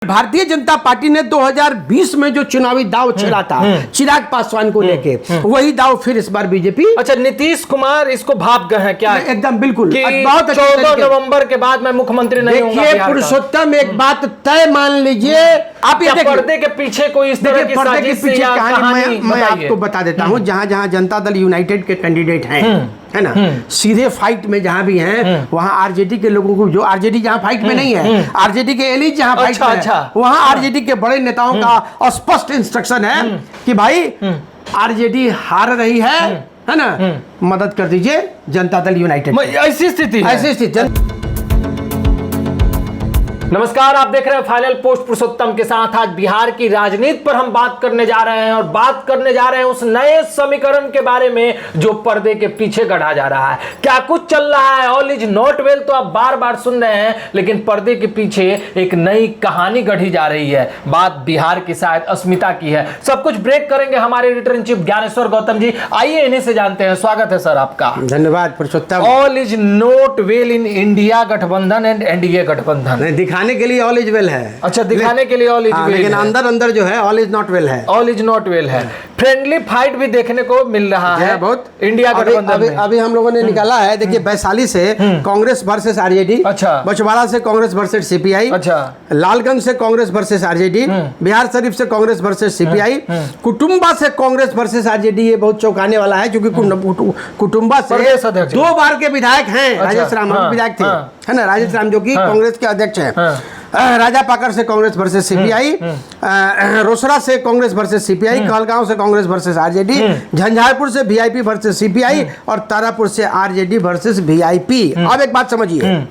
भारतीय जनता पार्टी ने 2020 में जो चुनावी दाव चला था चिराग पासवान को लेके, वही दाव फिर इस बार बीजेपी। अच्छा, नीतीश कुमार इसको भाप गए हैं क्या? एकदम बिल्कुल। बहुत 14 नवंबर के बाद मैं मुख्यमंत्री नहीं हूंगा। देखिए पुरुषोत्तम, एक बात तय मान लीजिए, आप ये पर्दे के पीछे कोई इस तरह की पर्दे के पीछे कहानी मैं आपको बता देता हूँ। जहाँ जहाँ जनता दल यूनाइटेड के कैंडिडेट हैं, है ना, सीधे फाइट में जहां भी हैं, वहां आरजेडी के लोगों को, जो आरजेडी जहां फाइट में नहीं है, आरजेडी के एलिट जहां फाइट में है, वहां आरजेडी के बड़े नेताओं का स्पष्ट इंस्ट्रक्शन है कि भाई आरजेडी हार रही है ना, मदद कर दीजिए जनता दल यूनाइटेड। ऐसी स्थिति नमस्कार, आप देख रहे हैं फाइनल पोस्ट पुरुषोत्तम के साथ। आज बिहार की राजनीति पर हम बात करने जा रहे हैं और बात करने जा रहे हैं उस नए समीकरण के बारे में जो पर्दे के पीछे गढ़ा जा रहा है। क्या कुछ चल रहा है, ऑल इज नॉट वेल तो आप बार बार सुन रहे हैं, लेकिन पर्दे के पीछे एक नई कहानी गढ़ी जा रही है। बात बिहार की शायद अस्मिता की है। सब कुछ ब्रेक करेंगे हमारे editor in chief Gyaneshwar Gautam ji. आइए इन्हीं से जानते हैं। स्वागत है सर आपका। धन्यवाद Purushottam. All is not well in India गठबंधन एंड एनडीए गठबंधन। दिखाने के लिए ऑल इज वेल है। अच्छा, दिखाने के लिए ऑल इज वेल, लेकिन अंदर अंदर जो है ऑल इज नॉट वेल है। ऑल इज नॉट वेल है। फ्रेंडली फाइट भी देखने को मिल रहा है बहुत इंडिया गठबंधन में। अभी हम लोगों ने निकाला है। देखिए, वैशाली से कांग्रेस वर्सेस आरजेडी, अच्छा, बछवाड़ा से कांग्रेस वर्सेस सीपीआई, अच्छा, लालगंज से कांग्रेस वर्सेस आरजेडी, बिहार शरीफ से कांग्रेस वर्सेस सीपीआई, कुटुंबा से कांग्रेस वर्सेस आरजेडी। ये बहुत चौंकाने वाला है क्योंकि कुटुंबा से 2 बार के विधायक हैं। राजेश राम विधायक थे, है ना, राजेश राम जो कि कांग्रेस के अध्यक्ष हैं। राजा पाकर से कांग्रेस वर्सेस सीपीआई, रोसड़ा से कांग्रेस वर्सेस सीपीआई, कहलगांव से कांग्रेस वर्सेस आरजेडी, झंझारपुर से वीआईपी वर्सेस सीपीआई और तारापुर से आरजेडी वर्सेस वीआईपी। अब एक बात समझिए,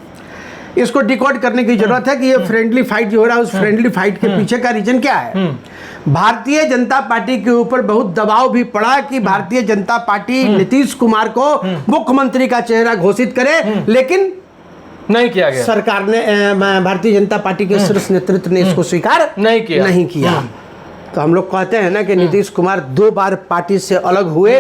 इसको डिकोड करने की जरूरत है कि ये फ्रेंडली फाइट जो हो रहा है, उस फ्रेंडली फाइट के पीछे का रीजन क्या है। भारतीय जनता पार्टी के ऊपर बहुत दबाव भी पड़ा कि भारतीय जनता पार्टी नीतीश कुमार को मुख्यमंत्री का चेहरा घोषित करे, लेकिन नहीं किया गया। सरकार ने, भारतीय जनता पार्टी के शीर्ष नेतृत्व ने इसको स्वीकार नहीं किया। तो हम लोग कहते हैं ना कि नीतीश कुमार 2 बार पार्टी से अलग हुए,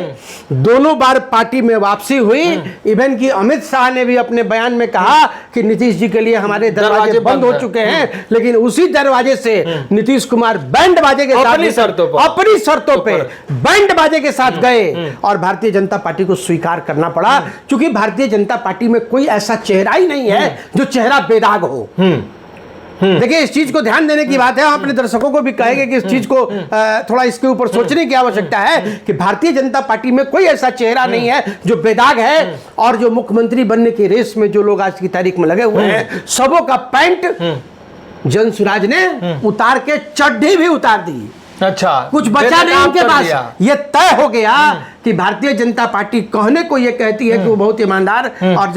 दोनों बार पार्टी में वापसी हुई। इवन कि अमित शाह ने भी अपने बयान में कहा कि नीतीश जी के लिए हमारे दरवाजे बंद हो चुके हैं, लेकिन उसी दरवाजे से नीतीश कुमार बैंड बाजे के साथ अपनी शर्तों पे बैंड बाजे के साथ गए और भारतीय जनता पार्टी को स्वीकार करना पड़ा, क्योंकि भारतीय जनता पार्टी में कोई ऐसा चेहरा ही नहीं है जो चेहरा बेदाग हो। देखिए, इस चीज को ध्यान देने की बात है। हम अपने दर्शकों को भी कहेंगे कि इस चीज को थोड़ा इसके ऊपर सोचने की आवश्यकता है कि भारतीय जनता पार्टी में कोई ऐसा चेहरा नहीं है जो बेदाग है। और जो मुख्यमंत्री बनने की रेस में जो लोग आज की तारीख में लगे हुए हैं, सबों का पैंट जनसुराज ने उतार के चड्डी भी उतार दी। अच्छा, कुछ बचा नहीं उनके पास। ये तय हो गया कि भारतीय जनता पार्टी कहने को ये कहती है कि वो बहुत ईमानदार और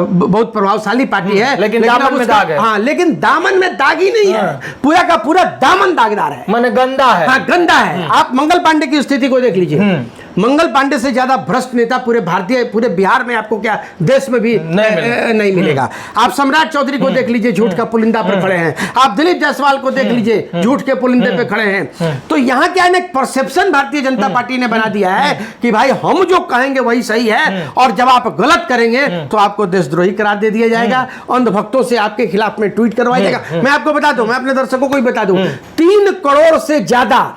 बहुत प्रभावशाली पार्टी है, लेकिन दामन में दाग है। हाँ, लेकिन दामन में दाग ही नहीं है, पूरा का पूरा दामन दागदार है, माने गंदा है। हाँ, गंदा है। आप मंगल पांडे की स्थिति को देख लीजिए। मंगल पांडे से ज्यादा भ्रष्ट नेता पूरे बिहार में आपको क्या देश में भी नहीं मिलेगा। आप सम्राट चौधरी को देख लीजिए, झूठ का पुलिंदा पर खड़े हैं। आप दिलीप जायसवाल को देख लीजिए, झूठ के पुलिंदे पे खड़े हैं। तो यहाँ क्या है, परसेप्शन भारतीय जनता पार्टी ने बना दिया है कि भाई हम जो कहेंगे वही सही है, और जब आप गलत करेंगे तो आपको देशद्रोही करार दे दिया जाएगा, अंधभक्तों से आपके खिलाफ में ट्वीट करवाया जाएगा। मैं आपको बता दूं, मैं अपने दर्शकों को भी बता दूं, 3 करोड़ से ज्यादा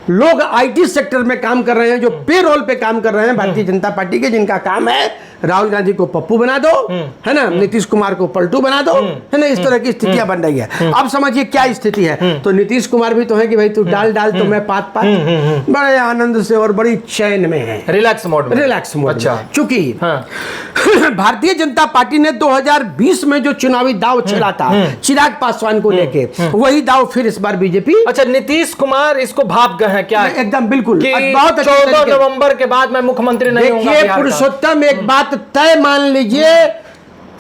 लोग आईटी सेक्टर में काम कर रहे हैं, जो पेरोल पे काम कर रहे हैं भारतीय जनता पार्टी के, जिनका काम है राहुल गांधी को पप्पू बना दो, है ना, नीतीश कुमार को पलटू बना दो, है ना। इस तरह की स्थितियां बन रही है। अब समझिए क्या स्थिति है। तो नीतीश कुमार भी तो है कि भाई तू डाल तो मैं पात बड़े आनंद से और बड़ी चैन में है, रिलैक्स मोड में। अच्छा, चूंकि भारतीय जनता पार्टी ने 2020 में जो चुनावी दाव चला था चिराग पासवान को लेके, वही दाव फिर इस बार बीजेपी। अच्छा, नीतीश कुमार इसको भाप गए हैं क्या? एकदम बिल्कुल। बहुत 14 नवंबर के बाद मैं मुख्यमंत्री नहीं हूंगा। देखिए पुरुषोत्तम, एक बात तय मान लीजिए,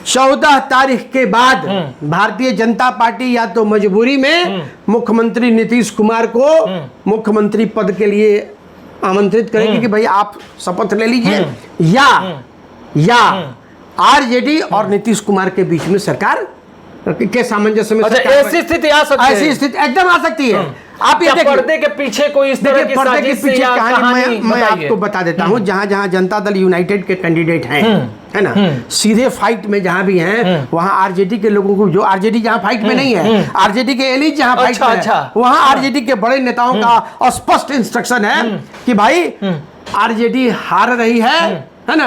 14 तारीख के बाद भारतीय जनता पार्टी या तो मजबूरी में मुख्यमंत्री नीतीश कुमार को मुख्यमंत्री पद के लिए आमंत्रित करेगी कि भाई आप शपथ ले लीजिए, या आरजेडी और नीतीश कुमार के बीच में सरकार के सामंजस्य में। ऐसी स्थिति आ सकती है? ऐसी स्थिति एकदम आ सकती है। आप ये क्या देखिए, पर्दे के पीछे कोई इस तरह की पर्दे के साजिश पीछे या कहानी मैं बताइए। आपको बता देता हूँ। जहां जहां जनता दल यूनाइटेड के कैंडिडेट हैं, है ना, सीधे फाइट में जहां भी हैं, वहां आरजेडी के लोगों को, जो आरजेडी जहां फाइट में नहीं है, आरजेडी के एलिट जहां फाइट में है, वहां आरजेडी के बड़े नेताओं का स्पष्ट इंस्ट्रक्शन है कि भाई आरजेडी हार रही है ना,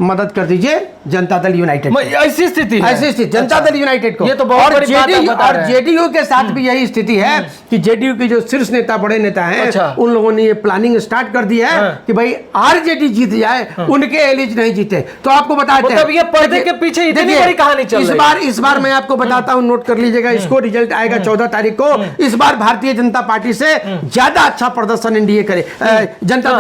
मदद कर दीजिए जनता दल यूनाइटेड। ऐसी स्थिति है। ऐसी स्थिति जनता दल यूनाइटेड को। ये तो बहुत बड़ी बात आप बता और रहे हैं। जेडीयू के साथ भी यही स्थिति है कि जेडीयू के जो शीर्ष नेता, बड़े नेता हैं, उन लोगों ने ये प्लानिंग स्टार्ट कर दी है कि भाई आरजेडी जीत जाए, उनके एलिज नहीं जीते। तो आपको बताते हैं, मतलब ये पर्दे के पीछे इतनी बड़ी कहानी चल रही है। इस बार मैं आपको बताता हूं, नोट कर लीजिएगा इसको। रिजल्ट आएगा 14 तारीख को। इस बार भारतीय जनता पार्टी से ज्यादा अच्छा प्रदर्शन एनडीए करे, जनता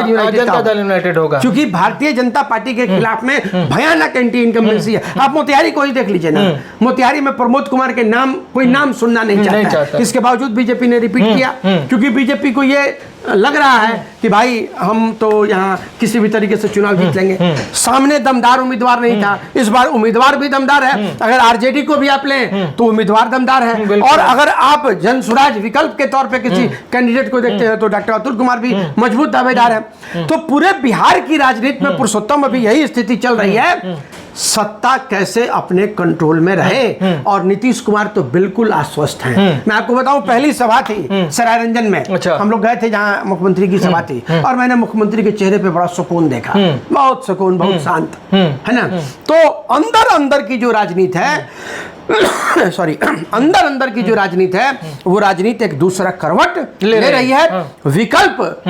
दल यूनाइटेड होगा, क्योंकि भारतीय जनता पार्टी के खिलाफ में भयानक एंटी इनकम्बेंसी है। आप मोतिहारी को ही देख लीजिए ना, मोतिहारी में प्रमोद कुमार के नाम कोई नाम सुनना नहीं चाहता। इसके बावजूद बीजेपी ने रिपीट किया, क्योंकि बीजेपी को ये लग रहा है कि भाई हम तो यहाँ किसी भी तरीके से चुनाव जीत लेंगे। सामने दमदार उम्मीदवार नहीं था, इस बार उम्मीदवार भी दमदार है। अगर आरजेडी को भी आप लें तो उम्मीदवार दमदार है, और अगर आप जनसुराज विकल्प के तौर पे किसी कैंडिडेट को देखते हैं तो डॉक्टर अतुल कुमार भी मजबूत दावेदार है। तो पूरे बिहार की राजनीति में पुरुषोत्तम अभी यही स्थिति चल रही है, सत्ता कैसे अपने कंट्रोल में रहे। और नीतीश कुमार तो बिल्कुल आश्वस्त हैं। मैं आपको बताऊं, पहली सभा थी सरायरंजन में, हम लोग गए थे जहां मुख्यमंत्री की सभा थी, और मैंने मुख्यमंत्री के चेहरे पे बड़ा सुकून देखा, बहुत सुकून, बहुत शांत, है ना। तो अंदर अंदर की जो राजनीति है सॉरी अंदर अंदर की जो राजनीति है, वो राजनीति एक दूसरा करवट ले रही है। विकल्प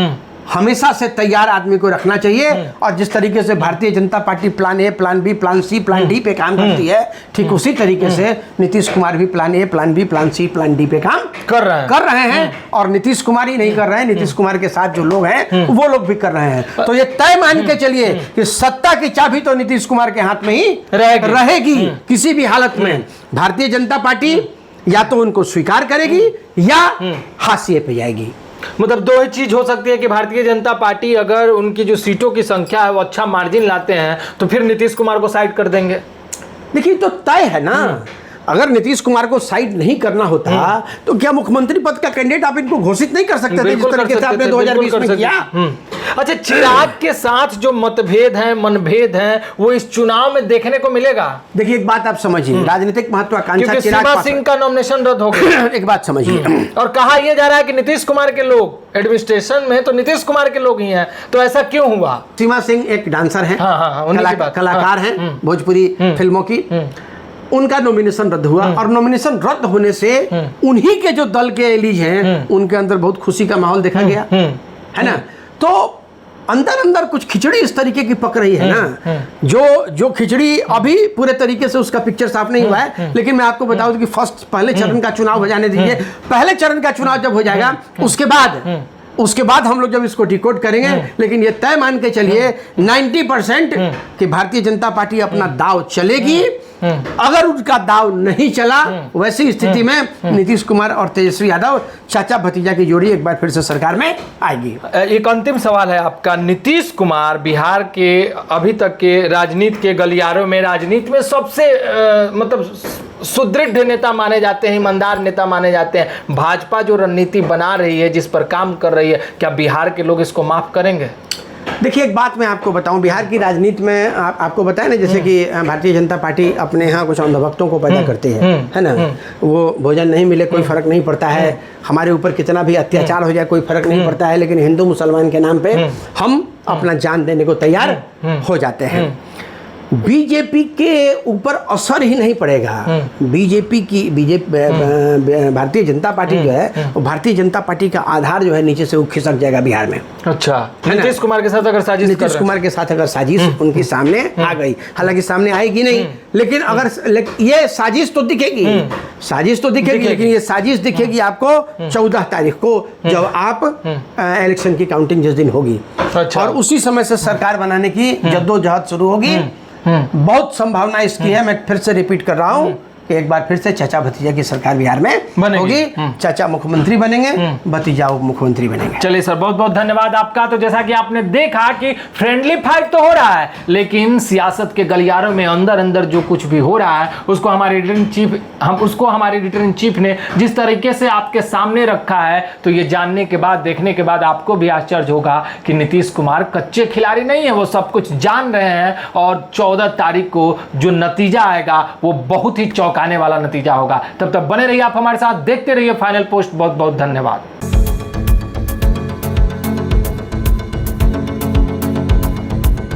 हमेशा से तैयार आदमी को रखना चाहिए, और जिस तरीके से Bharatiya Janata Party plan A, plan B, plan C, plan D पे काम करती है, ठीक उसी तरीके से नीतीश कुमार भी plan A, plan B, plan C, plan D पे काम कर रहे हैं। और नीतीश कुमार ही नहीं कर रहे हैं, नीतीश कुमार के साथ जो लोग हैं वो लोग भी कर रहे हैं। तो ये तय मान के चलिए कि सत्ता की चाबी तो नीतीश कुमार के हाथ में ही रहेगी किसी भी हालत में। भारतीय जनता पार्टी या तो उनको स्वीकार करेगी या हाशिए पे जाएगी। मतलब दो ही चीज हो सकती है कि भारतीय जनता पार्टी अगर उनकी जो सीटों की संख्या है वो अच्छा मार्जिन लाते हैं तो फिर नीतीश कुमार को साइड कर देंगे। देखिए, तो तय है ना, अगर नीतीश कुमार को साइड नहीं करना होता तो क्या मुख्यमंत्री पद का कैंडिडेट आप इनको घोषित नहीं कर सकते थे, जिस तरीके से आपने 2020 में किया। अच्छा, चिराग के साथ जो मतभेद हैं, मनभेद हैं, वो इस चुनाव में देखने को मिलेगा। देखिए, एक बात आप समझिए, राजनीतिक महत्वाकांक्षा चिराग सिंह का नॉमिनेशन रद्द हो गया। एक बात समझिए, और कहा यह जा रहा है कि नीतीश कुमार के लोग एडमिनिस्ट्रेशन में तो नीतीश कुमार के लोग ही हैं, तो ऐसा क्यों हुआ? सीमा सिंह एक डांसर है, कलाकार है भोजपुरी फिल्मों की, उनका नॉमिनेशन रद्द हुआ। और नॉमिनेशन रद्द होने से उन्हीं के जो दल के एलिज हैं उनके अंदर बहुत खुशी का माहौल देखा गया, है ना। तो अंदर अंदर कुछ खिचड़ी इस तरीके की पक रही है ना, जो खिचड़ी अभी पूरे तरीके से उसका पिक्चर साफ नहीं हुआ है। लेकिन मैं आपको बताऊं कि पहले चरण का चुनाव हो जाने दीजिए। पहले चरण का चुनाव जब हो जाएगा उसके बाद हम लोग जब इसको डिकोड करेंगे, लेकिन ये तय मान के चलिए 90% कि भारतीय जनता पार्टी अपना दाव चलेगी। अगर उनका दाव नहीं चला, वैसी स्थिति में नीतीश कुमार और तेजस्वी यादव चाचा भतीजा की जोड़ी एक बार फिर से सरकार में आएगी। एक अंतिम सवाल है आपका, नीतीश कुमार बिहार के अभी तक के राजनीति के गलियारों में, राजनीति में सबसे मतलब सुदृढ़ नेता माने जाते हैं, ईमानदार नेता माने जाते हैं। भाजपा जो रणनीति बना रही है, जिस पर काम कर रही है, क्या बिहार के लोग इसको माफ करेंगे? देखिए, एक बात मैं आपको बताऊं, बिहार की राजनीति में आपको बताया ना, जैसे कि भारतीय जनता पार्टी अपने यहाँ कुछ अंधभक्तों को पैदा करती है ना। वो भोजन नहीं मिले कोई फर्क नहीं पड़ता है, हमारे ऊपर कितना भी अत्याचार हो जाए कोई फर्क नहीं पड़ता है, लेकिन हिंदू मुसलमान के नाम पे हम अपना जान देने को तैयार हो जाते हैं। बीजेपी के ऊपर असर ही नहीं पड़ेगा। बीजेपी भारतीय जनता पार्टी जो है, वो भारतीय जनता पार्टी का आधार जो है नीचे से वो खिसक जाएगा बिहार में। अच्छा, नीतीश कुमार के साथ अगर साजिश उनकी सामने आ गई, हालांकि सामने आएगी नहीं, लेकिन अगर ये साजिश तो दिखेगी, लेकिन ये साजिश दिखेगी आपको 14 तारीख को, जब आप इलेक्शन की काउंटिंग जिस दिन होगी। अच्छा। और उसी समय से सरकार बनाने की जद्दोजहद शुरू होगी। बहुत संभावना इसकी है, मैं फिर से रिपीट कर रहा हूं कि एक बार फिर से चाचा भतीजा की सरकार बिहार में बनेगी। होगी। चाचा मुख्यमंत्री बनेंगे, भतीजा उप मुख्यमंत्री बनेंगे। चलिए सर, बहुत बहुत धन्यवाद आपका। तो जैसा कि आपने देखा कि फ्रेंडली फाइट तो हो रहा है, लेकिन सियासत के गलियारों में अंदर अंदर जो कुछ भी हो रहा है उसको हमारे एडिटर इन चीफ ने जिस तरीके से आपके सामने रखा है, तो ये जानने के बाद, देखने के बाद आपको भी आश्चर्य होगा कि नीतीश कुमार कच्चे खिलाड़ी नहीं है, वो सब कुछ जान रहे हैं। और 14 तारीख को जो नतीजा आएगा वो बहुत ही चौंकाने वाला नतीजा होगा। तब तक बने रहिए आप हमारे साथ, देखते रहिए फाइनल पोस्ट। बहुत बहुत धन्यवाद।